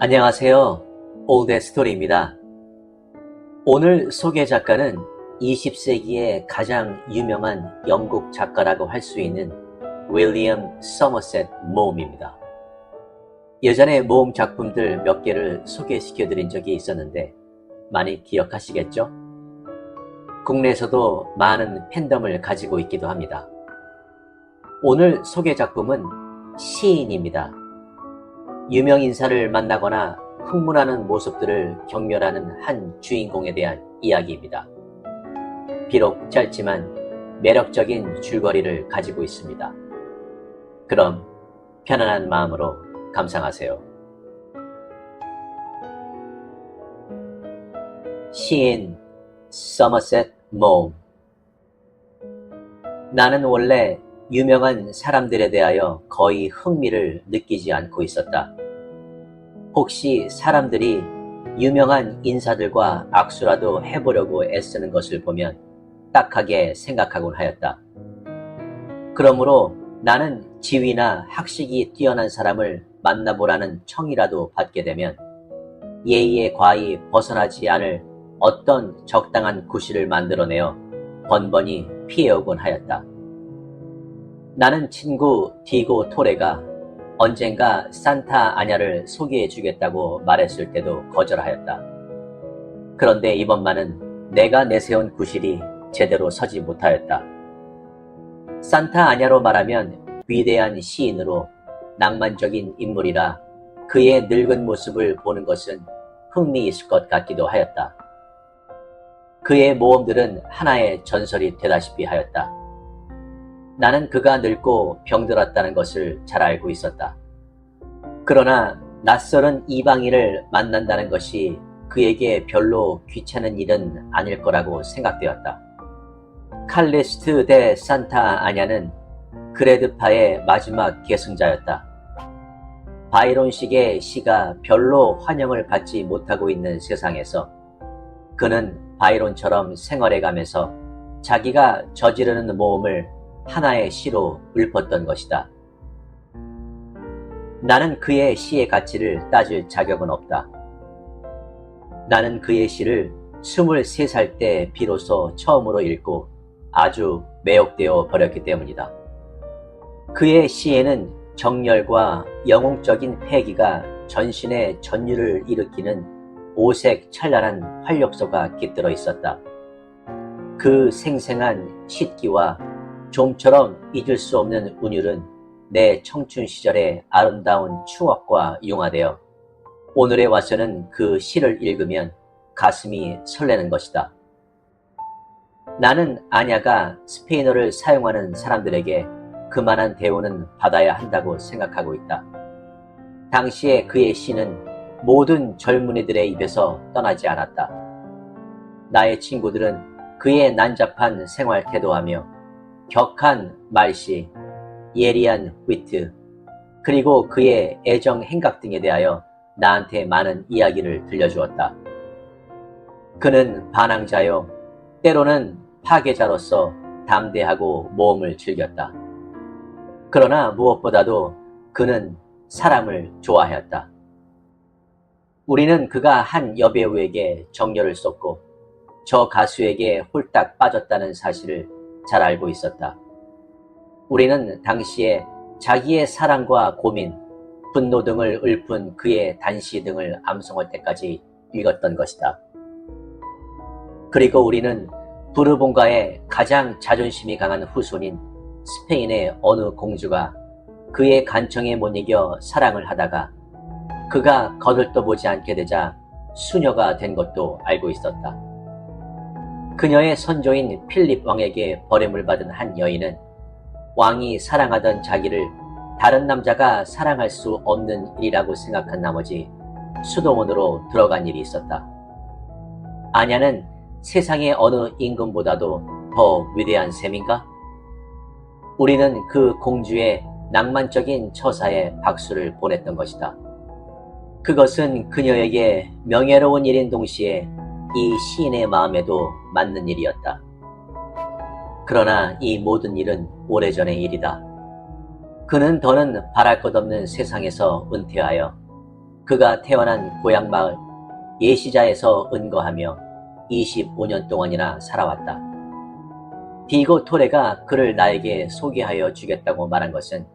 안녕하세요. 올드 스토리입니다. 오늘 소개 작가는 20세기의 가장 유명한 영국 작가라고 할 수 있는 윌리엄 서머셋 모음입니다. 예전에 모음 작품들 몇 개를 소개시켜 드린 적이 있었는데 많이 기억하시겠죠? 국내에서도 많은 팬덤을 가지고 있기도 합니다. 오늘 소개 작품은 시인입니다. 유명 인사를 만나거나 흥분하는 모습들을 경멸하는 한 주인공에 대한 이야기입니다. 비록 짧지만 매력적인 줄거리를 가지고 있습니다. 그럼 편안한 마음으로 감상하세요. 시인 서머셋 모음. 나는 원래 유명한 사람들에 대하여 거의 흥미를 느끼지 않고 있었다. 혹시 사람들이 유명한 인사들과 악수라도 해보려고 애쓰는 것을 보면 딱하게 생각하곤 하였다. 그러므로 나는 지위나 학식이 뛰어난 사람을 만나보라는 청이라도 받게 되면 예의에 과히 벗어나지 않을 어떤 적당한 구실을 만들어내어 번번이 피해오곤 하였다. 나는 친구 디고 토레가 언젠가 산타 아냐를 소개해 주겠다고 말했을 때도 거절하였다. 그런데 이번만은 내가 내세운 구실이 제대로 서지 못하였다. 산타 아냐로 말하면 위대한 시인으로 낭만적인 인물이라 그의 늙은 모습을 보는 것은 흥미있을 것 같기도 하였다. 그의 모험들은 하나의 전설이 되다시피 하였다. 나는 그가 늙고 병들었다는 것을 잘 알고 있었다. 그러나 낯설은 이방인을 만난다는 것이 그에게 별로 귀찮은 일은 아닐 거라고 생각되었다. 칼리스트 대 산타 아냐는 그레드파의 마지막 계승자였다. 바이론식의 시가 별로 환영을 받지 못하고 있는 세상에서 그는 바이론처럼 생활해가면서 자기가 저지르는 모험을 하나의 시로 읊었던 것이다. 나는 그의 시의 가치를 따질 자격은 없다. 나는 그의 시를 23살 때 비로소 처음으로 읽고 아주 매혹되어 버렸기 때문이다. 그의 시에는 정열과 영웅적인 패기가 전신에 전율을 일으키는 오색 찬란한 활력소가 깃들어 있었다. 그 생생한 시기와 좀처럼 잊을 수 없는 운율은 내 청춘 시절의 아름다운 추억과 융화되어 오늘에 와서는 그 시를 읽으면 가슴이 설레는 것이다. 나는 아냐가 스페인어를 사용하는 사람들에게 그만한 대우는 받아야 한다고 생각하고 있다. 당시에 그의 시는 모든 젊은이들의 입에서 떠나지 않았다. 나의 친구들은 그의 난잡한 생활 태도하며 격한 말씨, 예리한 위트, 그리고 그의 애정 행각 등에 대하여 나한테 많은 이야기를 들려주었다. 그는 반항자요, 때로는 파괴자로서 담대하고 모험을 즐겼다. 그러나 무엇보다도 그는 사람을 좋아하였다. 우리는 그가 한 여배우에게 정열을 쏟고 저 가수에게 홀딱 빠졌다는 사실을 잘 알고 있었다. 우리는 당시에 자기의 사랑과 고민, 분노 등을 읊은 그의 단시 등을 암송할 때까지 읽었던 것이다. 그리고 우리는 부르봉가의 가장 자존심이 강한 후손인 스페인의 어느 공주가 그의 간청에 못 이겨 사랑을 하다가 그가 거들떠보지 않게 되자 수녀가 된 것도 알고 있었다. 그녀의 선조인 필립 왕에게 버림을 받은 한 여인은 왕이 사랑하던 자기를 다른 남자가 사랑할 수 없는 일이라고 생각한 나머지 수동원으로 들어간 일이 있었다. 아냐는 세상의 어느 임금보다도 더 위대한 셈인가? 우리는 그 공주의 낭만적인 처사에 박수를 보냈던 것이다. 그것은 그녀에게 명예로운 일인 동시에 이 시인의 마음에도 맞는 일이었다. 그러나 이 모든 일은 오래전의 일이다. 그는 더는 바랄 것 없는 세상에서 은퇴하여 그가 태어난 고향 마을 예시자에서 은거하며 25년 동안이나 살아왔다. 디고 토레가 그를 나에게 소개하여 주겠다고 말한 것은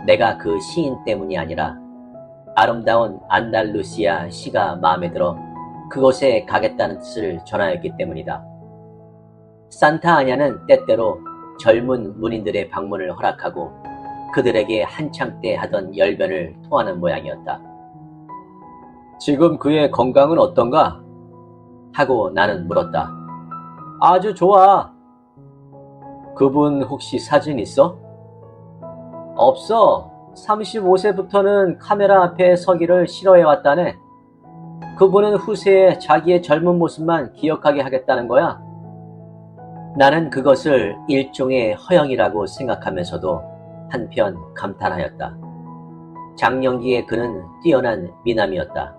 내가 그 시인 때문이 아니라 아름다운 안달루시아 시가 마음에 들어 그곳에 가겠다는 뜻을 전하였기 때문이다. 산타 아냐는 때때로 젊은 문인들의 방문을 허락하고 그들에게 한창 때 하던 열변을 토하는 모양이었다. 지금 그의 건강은 어떤가? 하고 나는 물었다. 아주 좋아. 그분 혹시 사진 있어? 없어. 35세부터는 카메라 앞에 서기를 싫어해왔다네. 그분은 후세에 자기의 젊은 모습만 기억하게 하겠다는 거야. 나는 그것을 일종의 허영이라고 생각하면서도 한편 감탄하였다. 장년기에 그는 뛰어난 미남이었다.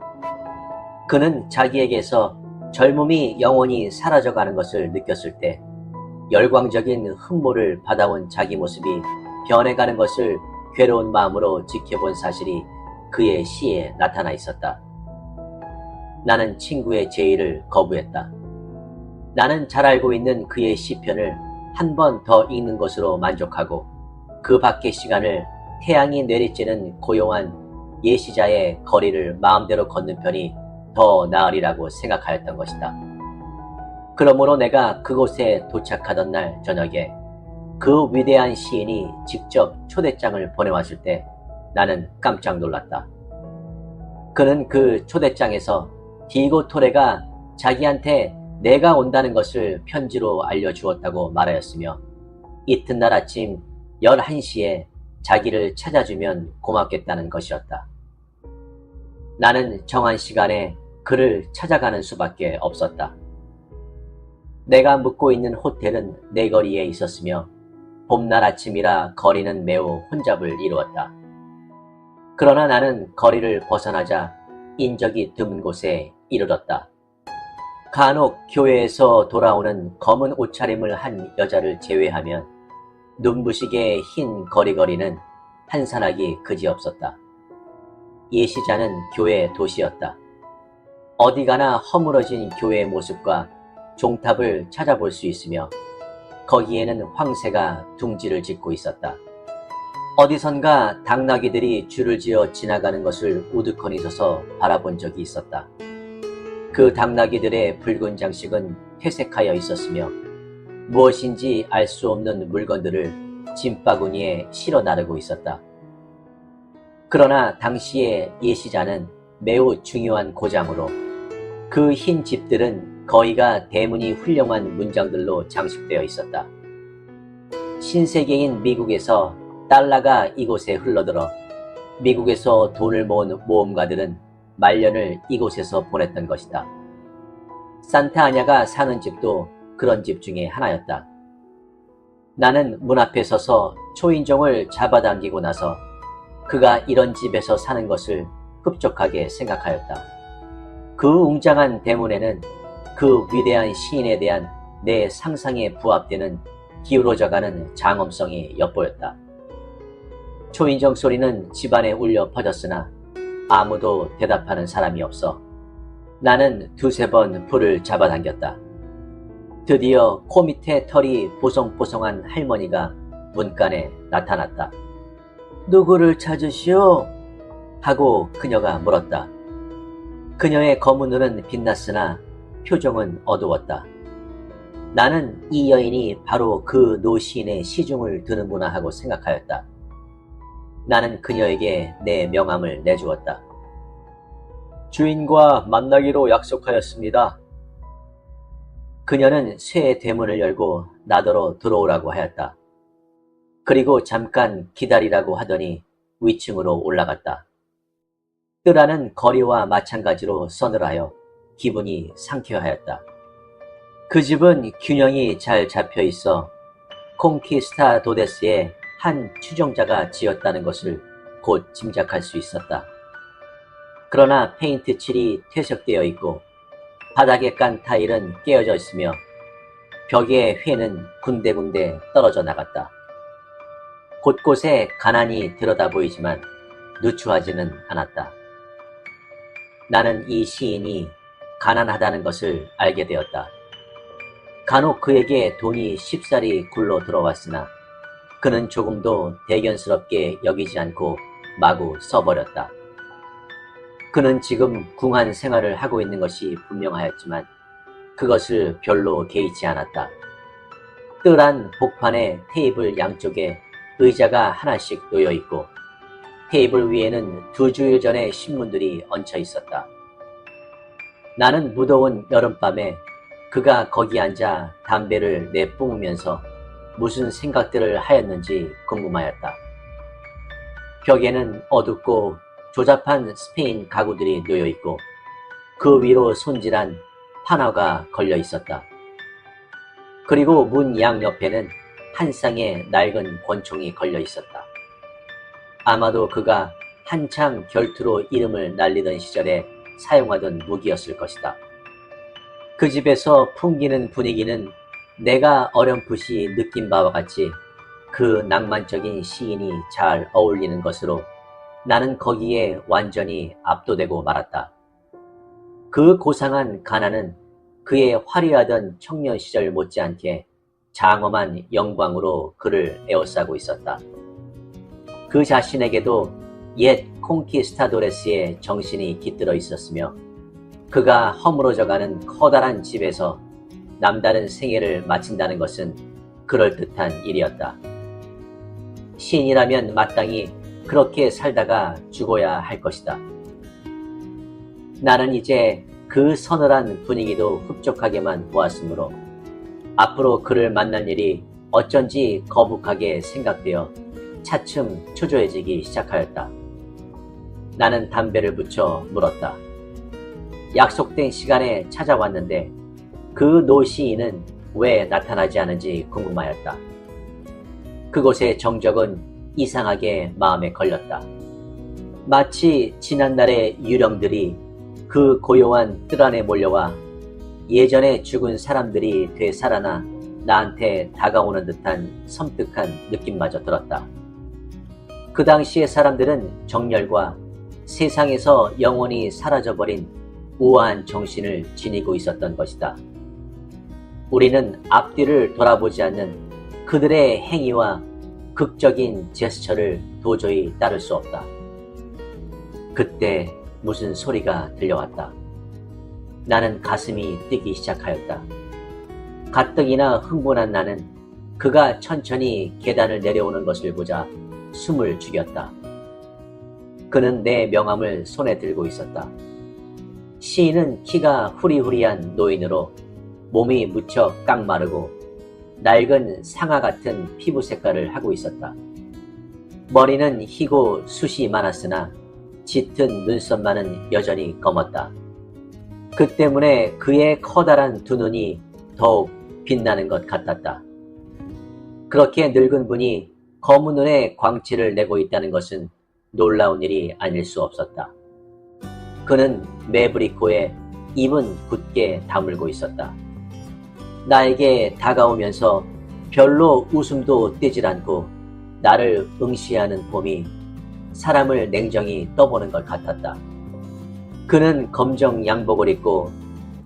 그는 자기에게서 젊음이 영원히 사라져가는 것을 느꼈을 때 열광적인 흠모를 받아온 자기 모습이 변해가는 것을 괴로운 마음으로 지켜본 사실이 그의 시에 나타나 있었다. 나는 친구의 제의를 거부했다. 나는 잘 알고 있는 그의 시편을 한 번 더 읽는 것으로 만족하고 그 밖의 시간을 태양이 내리쬐는 고요한 예시자의 거리를 마음대로 걷는 편이 더 나으리라고 생각하였던 것이다. 그러므로 내가 그곳에 도착하던 날 저녁에 그 위대한 시인이 직접 초대장을 보내왔을 때 나는 깜짝 놀랐다. 그는 그 초대장에서 디고 토레가 자기한테 내가 온다는 것을 편지로 알려주었다고 말하였으며 이튿날 아침 11시에 자기를 찾아주면 고맙겠다는 것이었다. 나는 정한 시간에 그를 찾아가는 수밖에 없었다. 내가 묵고 있는 호텔은 내거리에 있었으며 봄날 아침이라 거리는 매우 혼잡을 이루었다. 그러나 나는 거리를 벗어나자 인적이 드문 곳에 이르렀다. 간혹 교회에서 돌아오는 검은 옷차림을 한 여자를 제외하면 눈부시게 흰 거리거리는 한산하기 그지없었다. 예시자는 교회 도시였다. 어디 가나 허물어진 교회의 모습과 종탑을 찾아볼 수 있으며 거기에는 황새가 둥지를 짓고 있었다. 어디선가 당나귀들이 줄을 지어 지나가는 것을 우두커니 서서 바라본 적이 있었다. 그 당나귀들의 붉은 장식은 퇴색하여 있었으며 무엇인지 알 수 없는 물건들을 짐바구니에 실어 나르고 있었다. 그러나 당시의 예시자는 매우 중요한 고장으로 그 흰 집들은 거의가 대문이 훌륭한 문장들로 장식되어 있었다. 신세계인 미국에서 달러가 이곳에 흘러들어 미국에서 돈을 모은 모험가들은 말년을 이곳에서 보냈던 것이다. 산타 아냐가 사는 집도 그런 집 중에 하나였다. 나는 문 앞에 서서 초인종을 잡아당기고 나서 그가 이런 집에서 사는 것을 흡족하게 생각하였다. 그 웅장한 대문에는 그 위대한 시인에 대한 내 상상에 부합되는 기울어져가는 장엄성이 엿보였다. 초인종 소리는 집안에 울려 퍼졌으나 아무도 대답하는 사람이 없어 나는 두세 번 불을 잡아당겼다. 드디어 코 밑에 털이 보송보송한 할머니가 문간에 나타났다. 누구를 찾으시오? 하고 그녀가 물었다. 그녀의 검은 눈은 빛났으나 표정은 어두웠다. 나는 이 여인이 바로 그 노시인의 시중을 드는구나 하고 생각하였다. 나는 그녀에게 내 명함을 내주었다. 주인과 만나기로 약속하였습니다. 그녀는 쇠 대문을 열고 나더러 들어오라고 하였다. 그리고 잠깐 기다리라고 하더니 위층으로 올라갔다. 뜰하는 거리와 마찬가지로 서늘하여 기분이 상쾌하였다. 그 집은 균형이 잘 잡혀 있어 콩키스타도데스의 한 추종자가 지었다는 것을 곧 짐작할 수 있었다. 그러나 페인트 칠이 퇴색되어 있고 바닥에 깐 타일은 깨어져 있으며 벽의 회는 군데군데 떨어져 나갔다. 곳곳에 가난이 들여다 보이지만 누추하지는 않았다. 나는 이 시인이 가난하다는 것을 알게 되었다. 간혹 그에게 돈이 쉽사리 굴러 들어왔으나 그는 조금도 대견스럽게 여기지 않고 마구 써버렸다. 그는 지금 궁한 생활을 하고 있는 것이 분명하였지만 그것을 별로 개의치 않았다. 뜰한 복판에 테이블 양쪽에 의자가 하나씩 놓여 있고 테이블 위에는 2주일 전의 신문들이 얹혀 있었다. 나는 무더운 여름밤에 그가 거기 앉아 담배를 내뿜으면서 무슨 생각들을 하였는지 궁금하였다. 벽에는 어둡고 조잡한 스페인 가구들이 놓여 있고 그 위로 손질한 판화가 걸려 있었다. 그리고 문 양옆에는 한 쌍의 낡은 권총이 걸려 있었다. 아마도 그가 한창 결투로 이름을 날리던 시절에 사용하던 무기였을 것이다. 그 집에서 풍기는 분위기는 내가 어렴풋이 느낀 바와 같이 그 낭만적인 시인이 잘 어울리는 것으로 나는 거기에 완전히 압도되고 말았다. 그 고상한 가난은 그의 화려하던 청년 시절 못지않게 장엄한 영광으로 그를 에워싸고 있었다. 그 자신에게도 옛 콩키스타도레스의 정신이 깃들어 있었으며 그가 허물어져가는 커다란 집에서 남다른 생애를 마친다는 것은 그럴듯한 일이었다. 시인이라면 마땅히 그렇게 살다가 죽어야 할 것이다. 나는 이제 그 서늘한 분위기도 흡족하게만 보았으므로 앞으로 그를 만날 일이 어쩐지 거북하게 생각되어 차츰 초조해지기 시작하였다. 나는 담배를 붙여 물었다. 약속된 시간에 찾아왔는데 그 노시인은 왜 나타나지 않은지 궁금하였다. 그곳의 정적은 이상하게 마음에 걸렸다. 마치 지난날의 유령들이 그 고요한 뜰 안에 몰려와 예전에 죽은 사람들이 되살아나 나한테 다가오는 듯한 섬뜩한 느낌마저 들었다. 그 당시의 사람들은 정열과 세상에서 영원히 사라져버린 우아한 정신을 지니고 있었던 것이다. 우리는 앞뒤를 돌아보지 않는 그들의 행위와 극적인 제스처를 도저히 따를 수 없다. 그때 무슨 소리가 들려왔다. 나는 가슴이 뛰기 시작하였다. 가뜩이나 흥분한 나는 그가 천천히 계단을 내려오는 것을 보자 숨을 죽였다. 그는 내 명함을 손에 들고 있었다. 시인은 키가 후리후리한 노인으로 몸이 무척 깡마르고 낡은 상아 같은 피부 색깔을 하고 있었다. 머리는 희고 숱이 많았으나 짙은 눈썹만은 여전히 검었다. 그 때문에 그의 커다란 두 눈이 더욱 빛나는 것 같았다. 그렇게 늙은 분이 검은 눈에 광채를 내고 있다는 것은 놀라운 일이 아닐 수 없었다. 그는 매부리코에 입은 굳게 다물고 있었다. 나에게 다가오면서 별로 웃음도 띄질 않고 나를 응시하는 봄이 사람을 냉정히 떠보는 것 같았다. 그는 검정 양복을 입고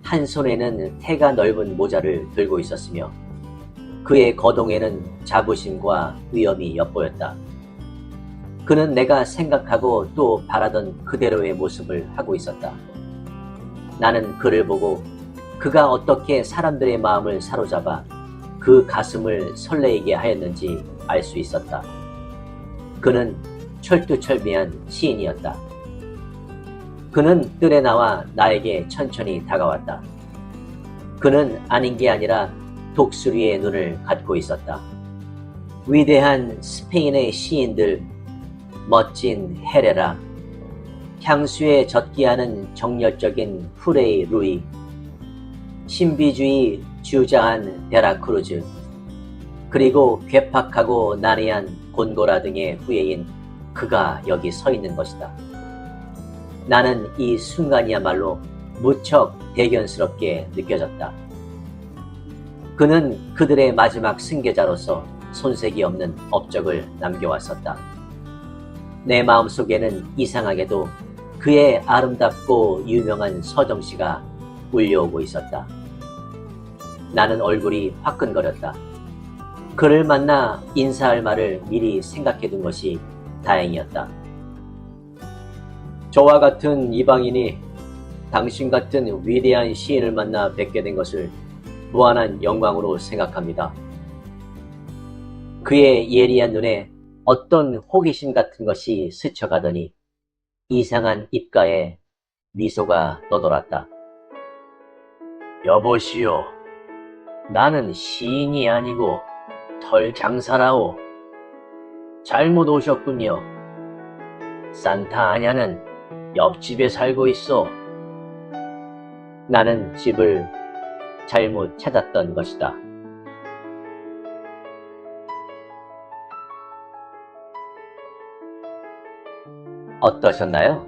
한 손에는 태가 넓은 모자를 들고 있었으며 그의 거동에는 자부심과 위엄이 엿보였다. 그는 내가 생각하고 또 바라던 그대로의 모습을 하고 있었다. 나는 그를 보고 그가 어떻게 사람들의 마음을 사로잡아 그 가슴을 설레이게 하였는지 알 수 있었다. 그는 철두철미한 시인이었다. 그는 뜰에 나와 나에게 천천히 다가왔다. 그는 아닌 게 아니라 독수리의 눈을 갖고 있었다. 위대한 스페인의 시인들, 멋진 헤레라, 향수에 젖기하는 정열적인 후레이 루이, 신비주의 주자한 베라크루즈, 그리고 괴팍하고 난해한 곤고라 등의 후예인 그가 여기 서 있는 것이다. 나는 이 순간이야말로 무척 대견스럽게 느껴졌다. 그는 그들의 마지막 승계자로서 손색이 없는 업적을 남겨왔었다. 내 마음속에는 이상하게도 그의 아름답고 유명한 서정시가 울려오고 있었다. 나는 얼굴이 화끈거렸다. 그를 만나 인사할 말을 미리 생각해둔 것이 다행이었다. 저와 같은 이방인이 당신 같은 위대한 시인을 만나 뵙게 된 것을 무한한 영광으로 생각합니다. 그의 예리한 눈에 어떤 호기심 같은 것이 스쳐가더니 이상한 입가에 미소가 떠돌았다. 여보시오, 나는 시인이 아니고 털 장사라오. 잘못 오셨군요. 산타 아냐는 옆집에 살고 있어. 나는 집을 잘못 찾았던 것이다. 어떠셨나요?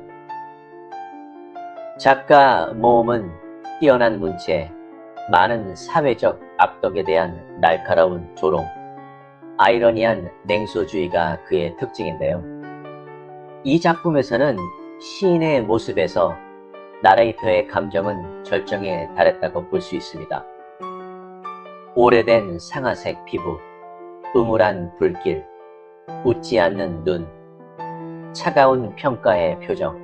작가 모험은 뛰어난 문체, 많은 사회적 악덕에 대한 날카로운 조롱, 아이러니한 냉소주의가 그의 특징인데요. 이 작품에서는 시인의 모습에서 나레이터의 감정은 절정에 달했다고 볼 수 있습니다. 오래된 상아색 피부, 음울한 불길, 웃지 않는 눈, 차가운 평가의 표정,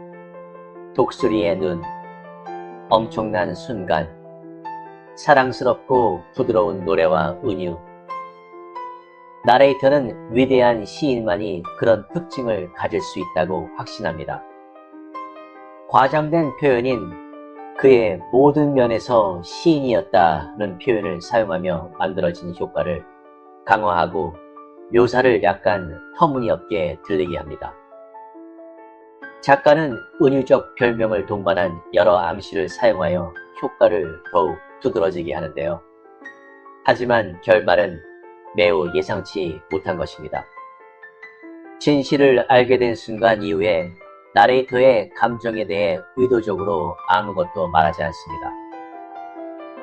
독수리의 눈, 엄청난 순간, 사랑스럽고 부드러운 노래와 은유. 나레이터는 위대한 시인만이 그런 특징을 가질 수 있다고 확신합니다. 과장된 표현인 그의 모든 면에서 시인이었다는 표현을 사용하며 만들어진 효과를 강화하고 묘사를 약간 터무니없게 들리게 합니다. 작가는 은유적 별명을 동반한 여러 암시를 사용하여 효과를 더욱 두드러지게 하는데요. 하지만 결말은 매우 예상치 못한 것입니다. 진실을 알게 된 순간 이후에 나레이터의 감정에 대해 의도적으로 아무것도 말하지 않습니다.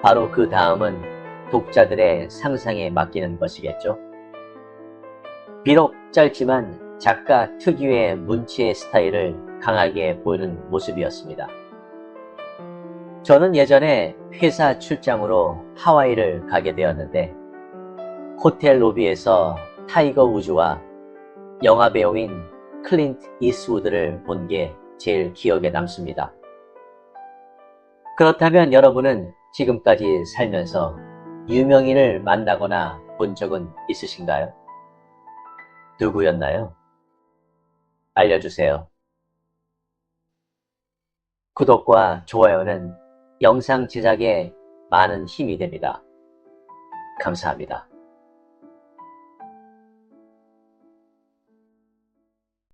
바로 그 다음은 독자들의 상상에 맡기는 것이겠죠. 비록 짧지만 작가 특유의 문체의 스타일을 강하게 보이는 모습이었습니다. 저는 예전에 회사 출장으로 하와이를 가게 되었는데 호텔 로비에서 타이거 우즈와 영화배우인 클린트 이스트우드를 본 게 제일 기억에 남습니다. 그렇다면 여러분은 지금까지 살면서 유명인을 만나거나 본 적은 있으신가요? 누구였나요? 알려주세요. 구독과 좋아요는 영상 제작에 많은 힘이 됩니다. 감사합니다.